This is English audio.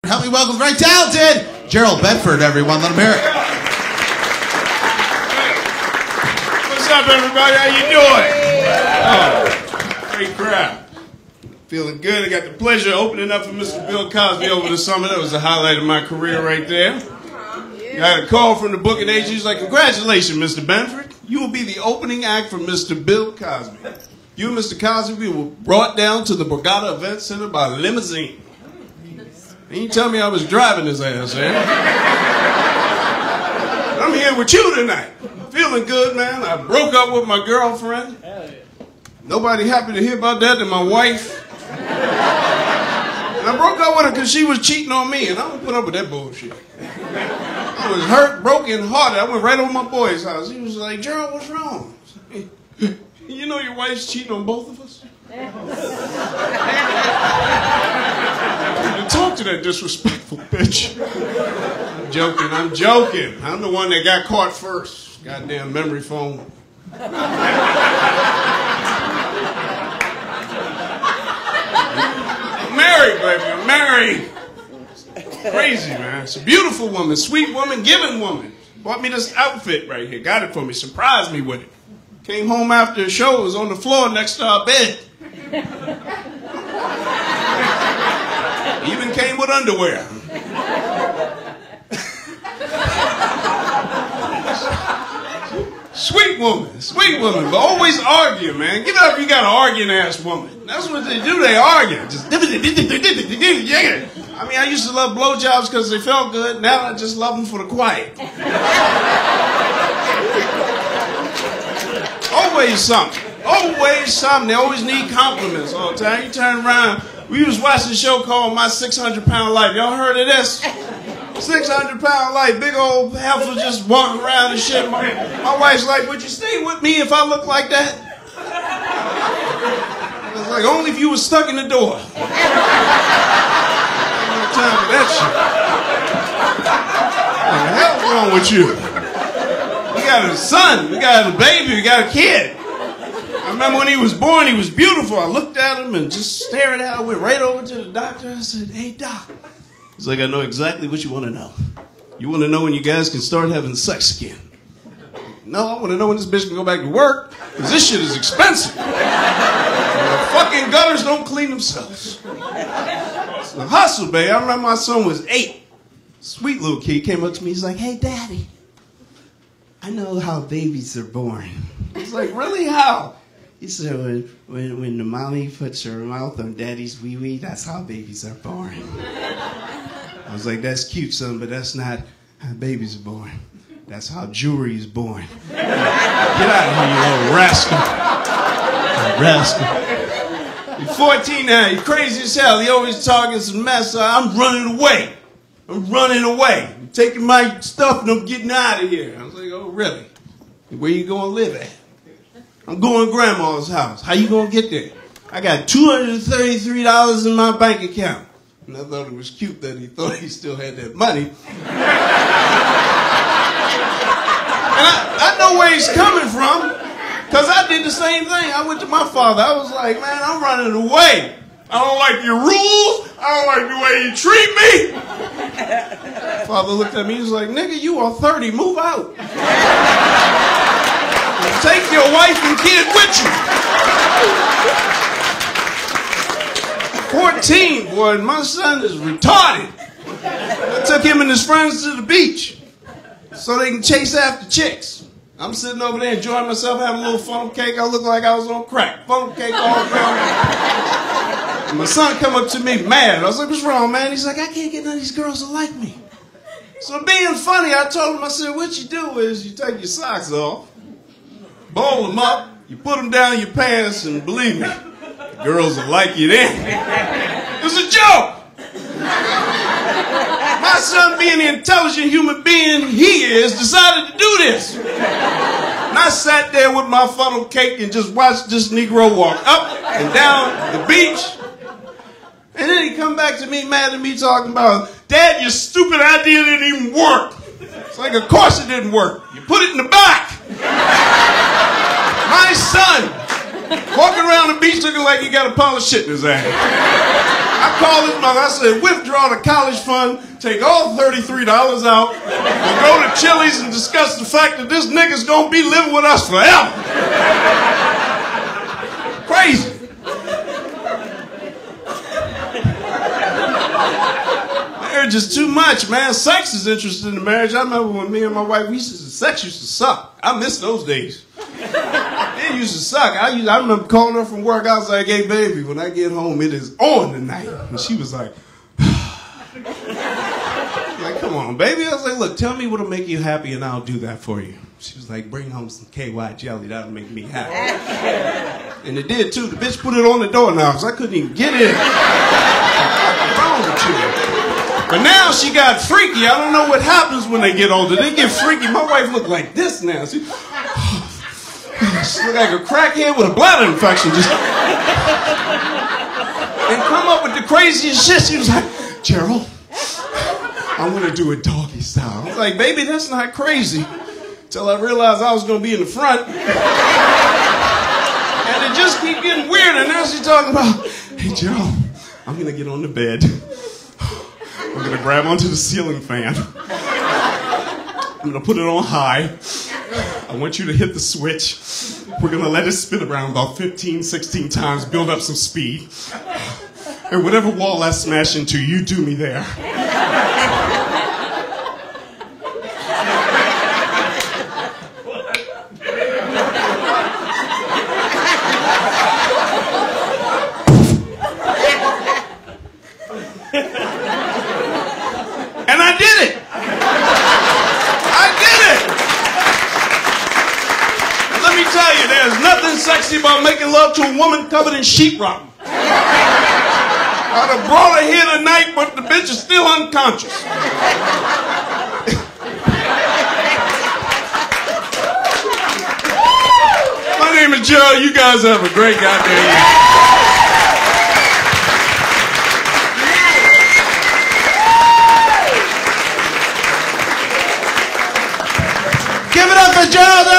Help me welcome very talented Gerald Bedford, everyone. Let him hear it. What's up, everybody? How you doing? Oh, great crowd. Feeling good. I got the pleasure of opening up for Mr. Bill Cosby over the summer. That was the highlight of my career right there. Got a call from the booking agent. He's like, congratulations, Mr. Bedford. You will be the opening act for Mr. Bill Cosby. You and Mr. Cosby were brought down to the Borgata Event Center by limousine. And you tell me I was driving his ass, eh? I'm here with you tonight. Feeling good, man. I broke up with my girlfriend. Nobody happy to hear about that than my wife. And I broke up with her because she was cheating on me, and I don't put up with that bullshit. I was hurt, broken hearted. I went right over my boy's house. He was like, Gerald, what's wrong? You know your wife's cheating on both of us? Talk to that disrespectful bitch. I'm joking. I'm the one that got caught first. Goddamn memory foam. I'm married, baby. I'm married. Crazy, man. It's a beautiful woman, sweet woman, giving woman. Bought me this outfit right here. Got it for me. Surprised me with it. Came home after the show. It was on the floor next to our bed. Even came with underwear. Sweet woman, but always argue, man. Get up, you got an arguing ass woman. That's what they do, they argue. Just I mean, I used to love blowjobs because they felt good. Now I just love them for the quiet. Always something. Always something. They always need compliments all the time. You turn around. We was watching a show called My 600-Pound Life. Y'all heard of this? 600-pound life. Big old heifer just walking around and shit. My wife's like, would you stay with me if I look like that? I was like, only if you were stuck in the door. No time for that shit. What the hell's wrong with you? We got a son. We got a baby. We got a kid. I remember when he was born, he was beautiful. I looked at him and just stared at him. I went right over to the doctor. I said, hey, doc. He's like, I know exactly what you want to know. You want to know when you guys can start having sex again? No, I want to know when this bitch can go back to work, because this shit is expensive. The fucking gutters don't clean themselves. It's a hustle, babe. I remember my son was 8. Sweet little kid came up to me. He's like, hey, Daddy, I know how babies are born. I was like, really? How? He said, when the mommy puts her mouth on daddy's wee-wee, that's how babies are born. I was like, that's cute, son, but that's not how babies are born. That's how jewelry is born. Get out of here, you little rascal. Rascal. He's 14 now. He's crazy as hell. He always talking some mess. So I'm running away. I'm taking my stuff and I'm getting out of here. I was like, oh, really? Where you going to live at? I'm going to Grandma's house. How you going to get there? I got $233 in my bank account. And I thought it was cute that he thought he still had that money. And I know where he's coming from, because I did the same thing. I went to my father. I was like, man, I'm running away. I don't like your rules. I don't like the way you treat me. Father looked at me. He was like, nigga, you are 30. Move out. Take your wife and kid with you. 14, boy, my son is retarded. I took him and his friends to the beach so they can chase after chicks. I'm sitting over there enjoying myself, having a little funnel cake. I look like I was on crack. Funnel cake all around. And my son come up to me mad. I was like, what's wrong, man? He's like, I can't get none of these girls to like me. So being funny, I told him, I said, what you do is you take your socks off, ball them up, you put them down your pants, and believe me, the girls will like you then. It was a joke. My son, being the intelligent human being he is, decided to do this. And I sat there with my funnel cake and just watched this Negro walk up and down the beach. And then he come back to me mad at me talking about, Dad, your stupid idea didn't even work. It's like, of course it didn't work. You put it in the back. My son Walking around the beach looking like he got a pile of shit in his ass. I called his mother. I said, withdraw the college fund, take all $33 out, and go to Chili's and discuss the fact that this nigga's gonna be living with us forever. Crazy. Marriage is too much, man. Sex is interested in the marriage. I remember when me and my wife, sex used to suck. I miss those days. It used to suck. I remember calling her from work. I was like, hey, baby, when I get home, it is on tonight. And she was like, like, come on, baby. I was like, look, tell me what'll make you happy and I'll do that for you. She was like, bring home some KY jelly. That'll make me happy. And it did, too. The bitch put it on the doorknob, so I couldn't even get in. What's wrong with you? But now she got freaky. I don't know what happens when they get older. They get freaky. My wife look like this now. She look like a crackhead with a bladder infection. Just and come up with the craziest shit. She was like, Gerald, I want to do a doggy style. I was like, baby, that's not crazy. Till I realized I was going to be in the front. And it just keep getting weird. And now she's talking about, hey, Gerald, I'm going to get on the bed. I'm going to grab onto the ceiling fan. I'm going to put it on high. I want you to hit the switch. We're going to let it spin around about 15, 16 times, build up some speed. And whatever wall I smash into, you do me there. And I did it. I did it. Let me tell you, there's nothing sexy about making love to a woman covered in sheetrock. I'd have brought her here tonight, but the bitch is still unconscious. My name is Gerald. You guys have a great goddamn day. Give it up for JerroldB!